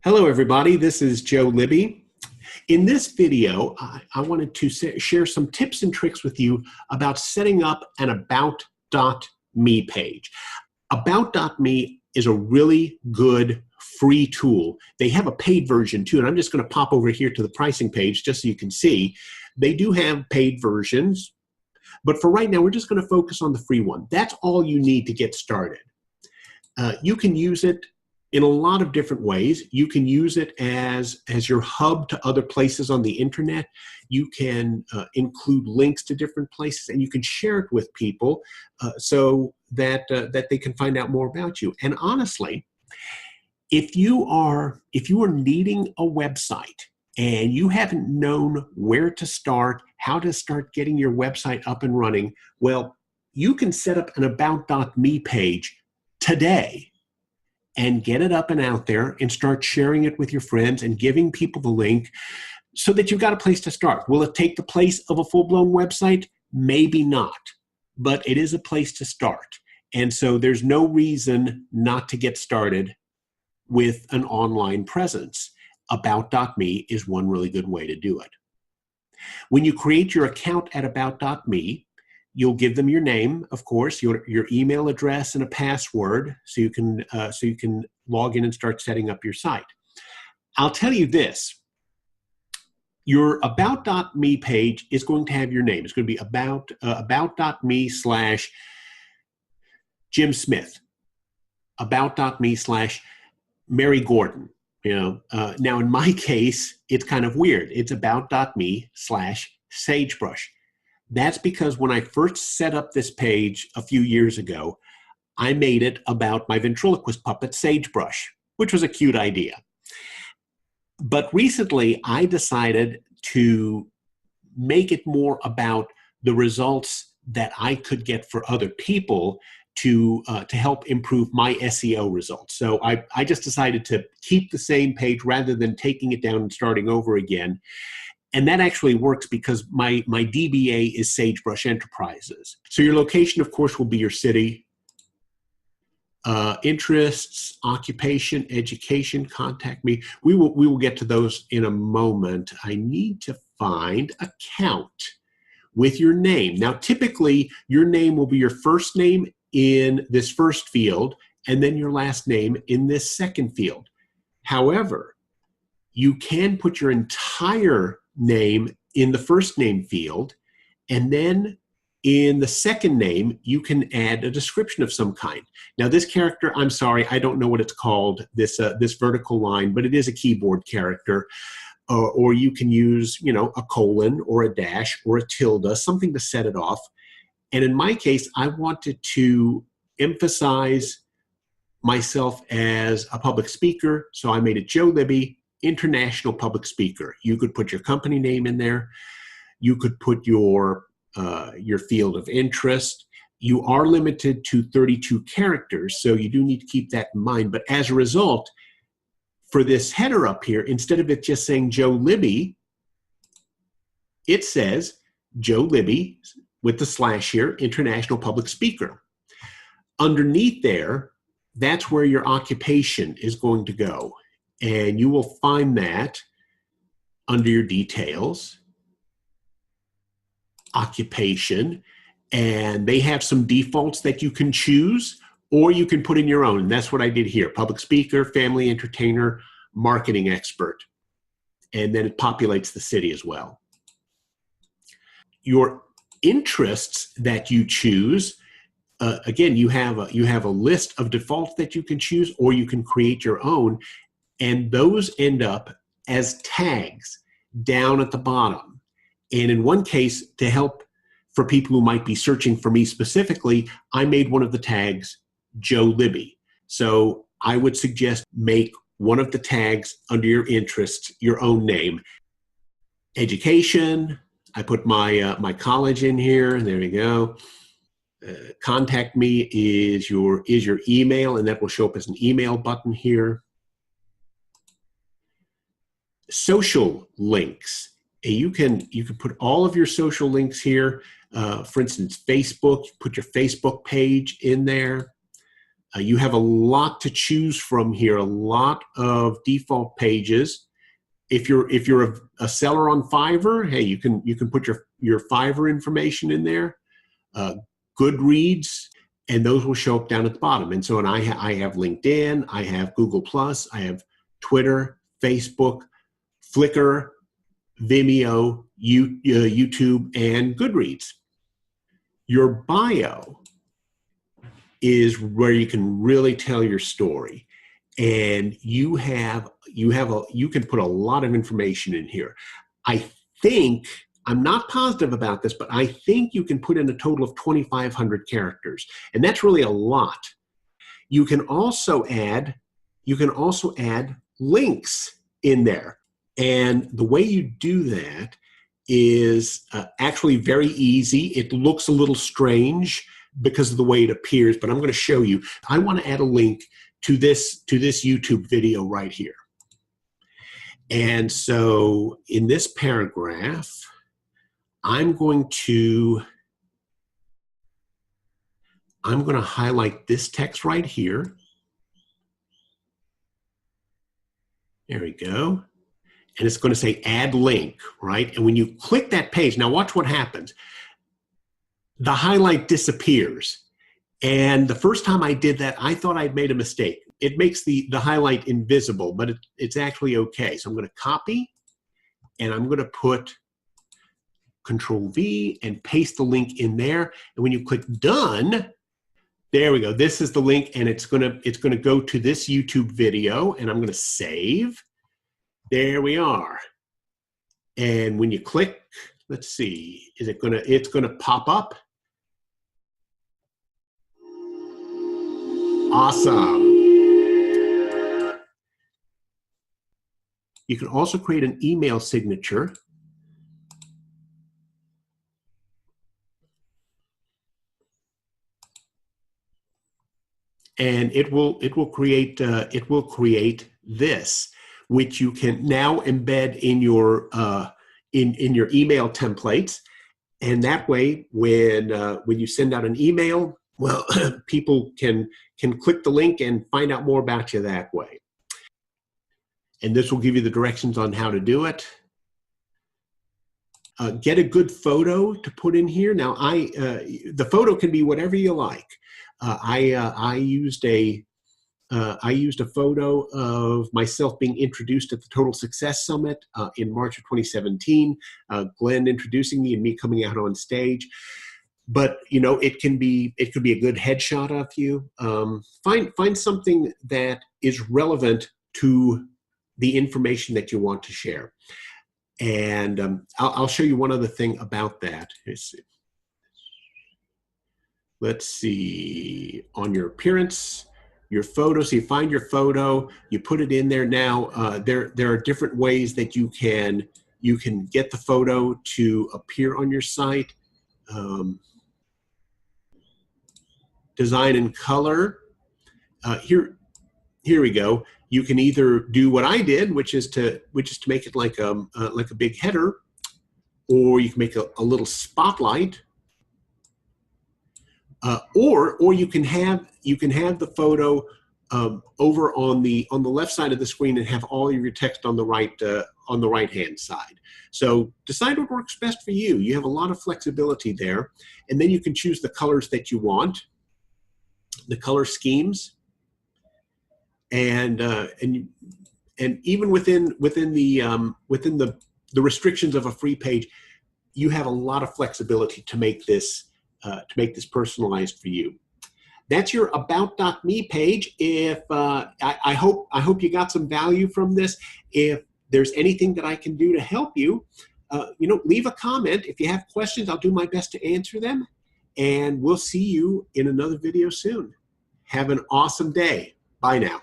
Hello, everybody. This is Joe Libby. In this video, I wanted to share some tips and tricks with you about setting up an About.me page. About.me is a really good free tool. They have a paid version too, and I'm just going to pop over here to the pricing page just so you can see. They do have paid versions, but for right now, we're just going to focus on the free one. That's all you need to get started. You can use it in a lot of different ways. You can use it as your hub to other places on the internet. You can include links to different places, and you can share it with people so that they can find out more about you. And honestly, if you are needing a website and you haven't known where to start, how to start getting your website up and running, well, you can set up an About.me page today and get it up and out there and start sharing it with your friends and giving people the link so that you've got a place to start. Will it take the place of a full-blown website? Maybe not, but it is a place to start. And so there's no reason not to get started with an online presence. About.me is one really good way to do it. When you create your account at About.me, you'll give them your name, of course, your email address and a password so you can log in and start setting up your site. I'll tell you this, your About.me page is going to have your name. It's going to be about.me/Jim Smith, about.me/Mary Gordon. Now in my case, it's kind of weird. It's about.me/Sagebrush. That's because when I first set up this page a few years ago, I made it about my ventriloquist puppet, Sagebrush, which was a cute idea. But recently, I decided to make it more about the results that I could get for other people to help improve my SEO results. So I just decided to keep the same page rather than taking it down and starting over again. And that actually works because my DBA is Sagebrush Enterprises. So your location, of course, will be your city. Interests, occupation, education, contact me. We will get to those in a moment. I need to find account with your name. Now, typically, your name will be your first name in this first field, and then your last name in this second field. However, you can put your entire name in the first name field, and then in the second name, you can add a description of some kind. Now, this character, I'm sorry, I don't know what it's called, this vertical line, but it is a keyboard character. Or you can use, a colon or a dash or a tilde, something to set it off. And in my case, I wanted to emphasize myself as a public speaker, so I made it Joe Libby, international public speaker. You could put your company name in there. You could put your field of interest. You are limited to 32 characters, so you do need to keep that in mind. But as a result, for this header up here, instead of it just saying Joe Libby, it says Joe Libby with the slash here, international public speaker. Underneath there, that's where your occupation is going to go. And you will find that under your details, occupation, and they have some defaults that you can choose, or you can put in your own. And that's what I did here, public speaker, family entertainer, marketing expert. And then it populates the city as well. Your interests that you choose, again, you have a list of defaults that you can choose, or you can create your own. And those end up as tags down at the bottom. And in one case, to help for people who might be searching for me specifically, I made one of the tags Joe Libby. So I would suggest make one of the tags under your interests your own name. Education, I put my college in here. There we go. Contact me is your email, and that will show up as an email button here. Social links. You can put all of your social links here. For instance, Facebook, put your Facebook page in there. You have a lot to choose from here, a lot of default pages. If you're a seller on Fiverr, hey, you can put your Fiverr information in there. Goodreads, and those will show up down at the bottom. And so, I have LinkedIn, I have Google+, I have Twitter, Facebook, Flickr, Vimeo, YouTube, and Goodreads. Your bio is where you can really tell your story, and you can put a lot of information in here. I think, I'm not positive about this, but I think you can put in a total of 2,500 characters, and that's really a lot. You can also add links in there, and the way you do that is actually very easy. It looks a little strange because of the way it appears, but I'm going to show you. I want to add a link to this YouTube video right here. And so in this paragraph, I'm going to highlight this text right here. There we go. And it's going to say add link, right? And when you click that page, now watch what happens. The highlight disappears. And the first time I did that, I thought I'd made a mistake. It makes the highlight invisible, but it's actually okay. So I'm going to copy, and I'm going to put Control V and paste the link in there. And when you click done, there we go. This is the link, and it's gonna go to this YouTube video, and I'm gonna save. There we are. And when you click, let's see, it's gonna pop up. Awesome. You can also create an email signature. And it will create this, which you can now embed in your in your email templates, and that way, when you send out an email, well, people can click the link and find out more about you that way. And this will give you the directions on how to do it. Get a good photo to put in here. Now, the photo can be whatever you like. I used a photo of myself being introduced at the Total Success Summit in March of 2017. Glenn introducing me and me coming out on stage. But it could be a good headshot of you. Find something that is relevant to the information that you want to share. And I'll show you one other thing about that. Let's see, on your appearance, your photo. So you find your photo, you put it in there. Now, there are different ways that you can get the photo to appear on your site. Design and color. Here we go. You can either do what I did, which is to make it like a big header, or you can make a little spotlight. Or you can have the photo over on the left side of the screen and have all of your text on the right hand side. So decide what works best for you. You have a lot of flexibility there, and then you can choose the colors that you want, the color schemes, and even within the restrictions of a free page, you have a lot of flexibility to make this personalized for you. That's your about.me page. If I hope you got some value from this. If there's anything that I can do to help you, leave a comment. If you have questions, I'll do my best to answer them. And we'll see you in another video soon. Have an awesome day. Bye now.